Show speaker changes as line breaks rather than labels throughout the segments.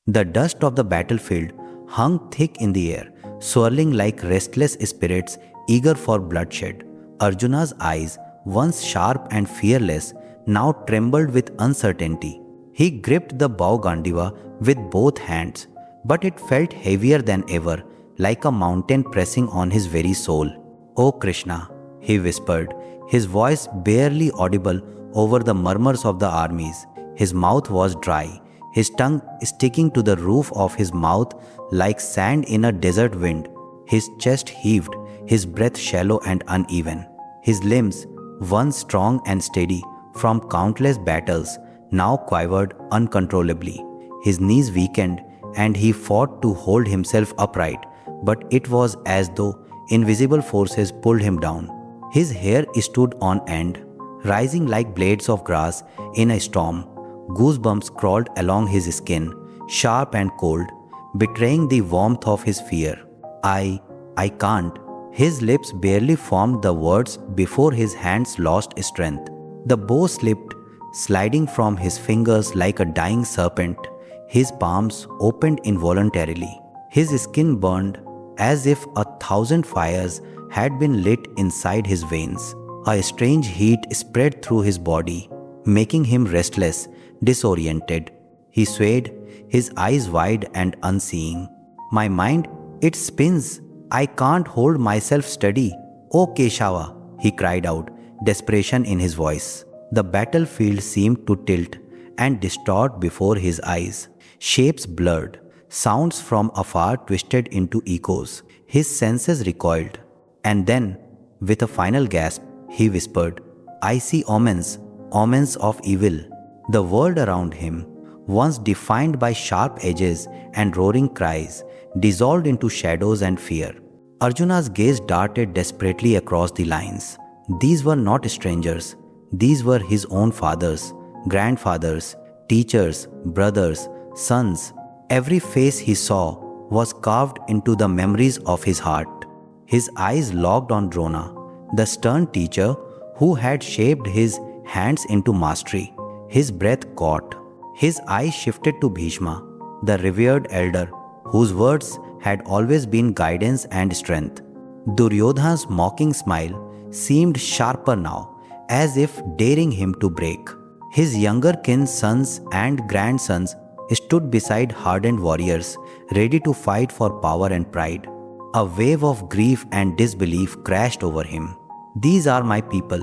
The dust of the battlefield hung thick in the air, swirling like restless spirits eager for bloodshed. Arjuna's eyes, once sharp and fearless, now trembled with uncertainty. He gripped the bow Gandiva with both hands, but it felt heavier than ever, like a mountain pressing on his very soul. "O Krishna," he whispered, his voice barely audible over the murmurs of the armies. His mouth was dry, his tongue sticking to the roof of his mouth like sand in a desert wind. His chest heaved, his breath shallow and uneven. His limbs, once strong and steady from countless battles, now quivered uncontrollably. His knees weakened, and he fought to hold himself upright, but it was as though invisible forces pulled him down. His hair stood on end, rising like blades of grass in a storm. Goosebumps crawled along his skin, sharp and cold, betraying the warmth of his fear. I can't." His lips barely formed the words before his hands lost strength. The bow slipped, sliding from his fingers like a dying serpent. His palms opened involuntarily. His skin burned as if 1,000 fires had been lit inside his veins. A strange heat spread through his body, making him restless, disoriented. He swayed, his eyes wide and unseeing. "My mind, it spins. I can't hold myself steady. O Keshava," he cried out, desperation in his voice. The battlefield seemed to tilt and distort before his eyes. Shapes blurred, sounds from afar twisted into echoes. His senses recoiled. And then, with a final gasp, he whispered, "I see omens, omens of evil." The world around him, once defined by sharp edges and roaring cries, dissolved into shadows and fear. Arjuna's gaze darted desperately across the lines. These were not strangers. These were his own fathers, grandfathers, teachers, brothers, sons. Every face he saw was carved into the memories of his heart. His eyes locked on Drona, the stern teacher who had shaped his hands into mastery. His breath caught. His eyes shifted to Bhishma, the revered elder, whose words had always been guidance and strength. Duryodhana's mocking smile seemed sharper now, as if daring him to break. His younger kin's sons and grandsons stood beside hardened warriors, ready to fight for power and pride. A wave of grief and disbelief crashed over him. "These are my people,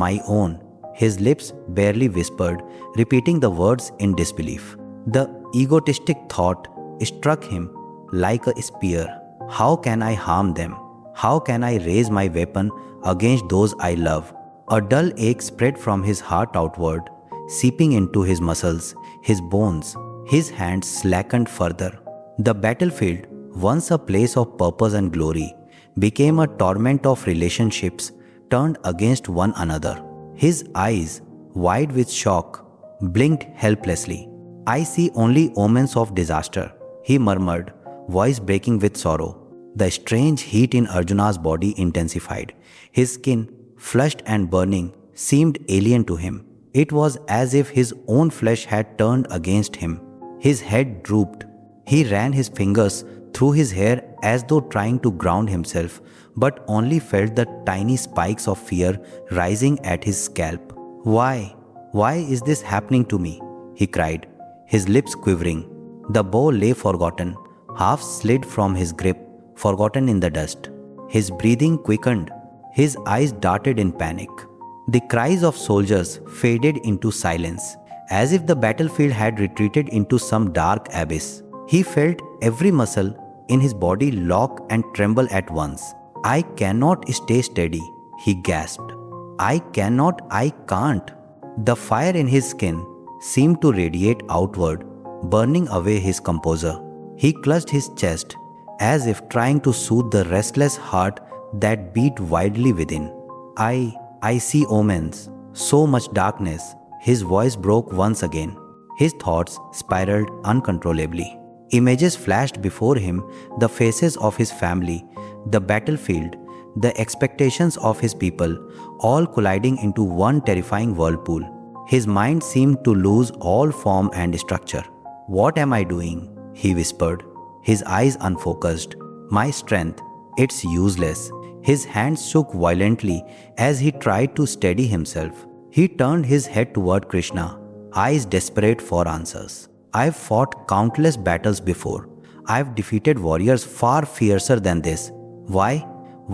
my own," his lips barely whispered, repeating the words in disbelief. The egotistic thought struck him like a spear. "How can I harm them? How can I raise my weapon against those I love?" A dull ache spread from his heart outward, seeping into his muscles, his bones. His hands slackened further. The battlefield, once a place of purpose and glory, became a torment of relationships turned against one another. His eyes, wide with shock, blinked helplessly. "I see only omens of disaster," he murmured, voice breaking with sorrow. The strange heat in Arjuna's body intensified. His skin, flushed and burning, seemed alien to him. It was as if his own flesh had turned against him. His head drooped. He ran his fingers through his hair as though trying to ground himself, but only felt the tiny spikes of fear rising at his scalp. Why is this happening to me?" he cried, his lips quivering. The bow lay forgotten, half slid from his grip, forgotten in the dust. His breathing quickened. His eyes darted in panic. The cries of soldiers faded into silence, as if the battlefield had retreated into some dark abyss. He felt every muscle in his body lock and tremble at once. "I cannot stay steady," he gasped. I can't." The fire in his skin seemed to radiate outward, burning away his composure. He clutched his chest, as if trying to soothe the restless heart that beat wildly within. I see omens, so much darkness." His voice broke once again. His thoughts spiraled uncontrollably. Images flashed before him, the faces of his family, the battlefield, the expectations of his people, all colliding into one terrifying whirlpool. His mind seemed to lose all form and structure. "What am I doing?" he whispered, his eyes unfocused. My strength, it's useless. His hands shook violently as he tried to steady himself. He turned his head toward Krishna, eyes desperate for answers. I've fought countless battles before. I've defeated warriors far fiercer than this. Why?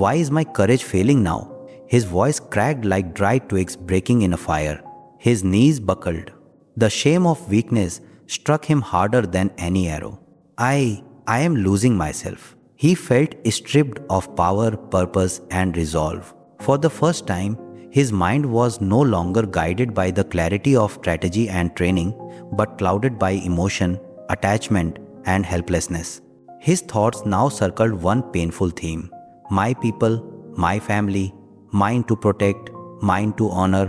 Why is my courage failing now? His voice cracked like dry twigs breaking in a fire. His knees buckled. The shame of weakness struck him harder than any arrow. I am losing myself. He felt stripped of power, purpose, and resolve. For the first time, his mind was no longer guided by the clarity of strategy and training, but clouded by emotion, attachment, and helplessness. His thoughts now circled one painful theme: my people, my family, mine to protect, mine to honor.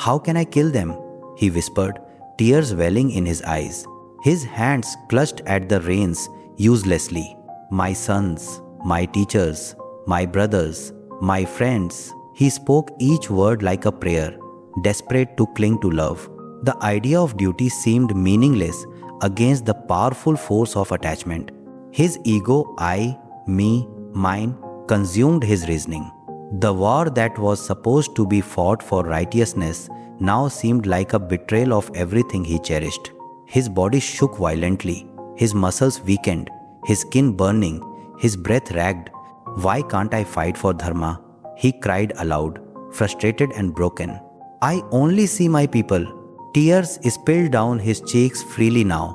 How can I kill them? He whispered, tears welling in his eyes. His hands clutched at the reins uselessly. My sons, my teachers, my brothers, my friends. He spoke each word like a prayer, desperate to cling to love. The idea of duty seemed meaningless against the powerful force of attachment. His ego, I, me, mine, consumed his reasoning. The war that was supposed to be fought for righteousness now seemed like a betrayal of everything he cherished. His body shook violently, his muscles weakened, his skin burning, his breath ragged. Why can't I fight for Dharma? He cried aloud, frustrated and broken. I only see my people. Tears spilled down his cheeks freely now,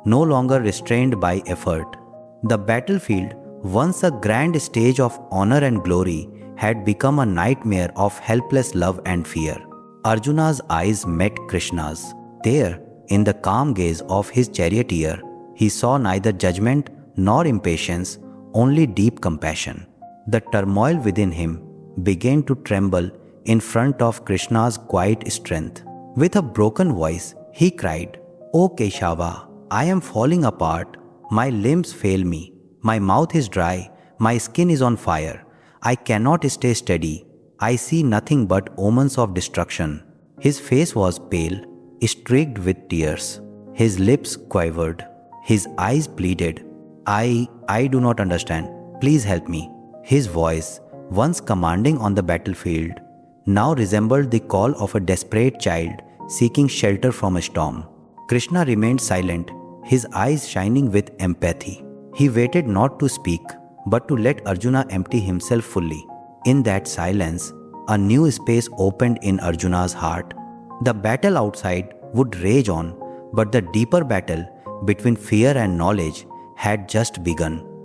no longer restrained by effort. The battlefield, once a grand stage of honor and glory, had become a nightmare of helpless love and fear. Arjuna's eyes met Krishna's. There, in the calm gaze of his charioteer, he saw neither judgment nor impatience, only deep compassion. The turmoil within him began to tremble in front of Krishna's quiet strength. With a broken voice, he cried, "O Keshava, I am falling apart. My limbs fail me. My mouth is dry. My skin is on fire. I cannot stay steady. I see nothing but omens of destruction." His face was pale, streaked with tears. His lips quivered. His eyes pleaded, I do not understand. Please help me." His voice, once commanding on the battlefield, now resembled the call of a desperate child seeking shelter from a storm. Krishna remained silent, his eyes shining with empathy. He waited not to speak, but to let Arjuna empty himself fully. In that silence, a new space opened in Arjuna's heart. The battle outside would rage on, but the deeper battle between fear and knowledge had just begun.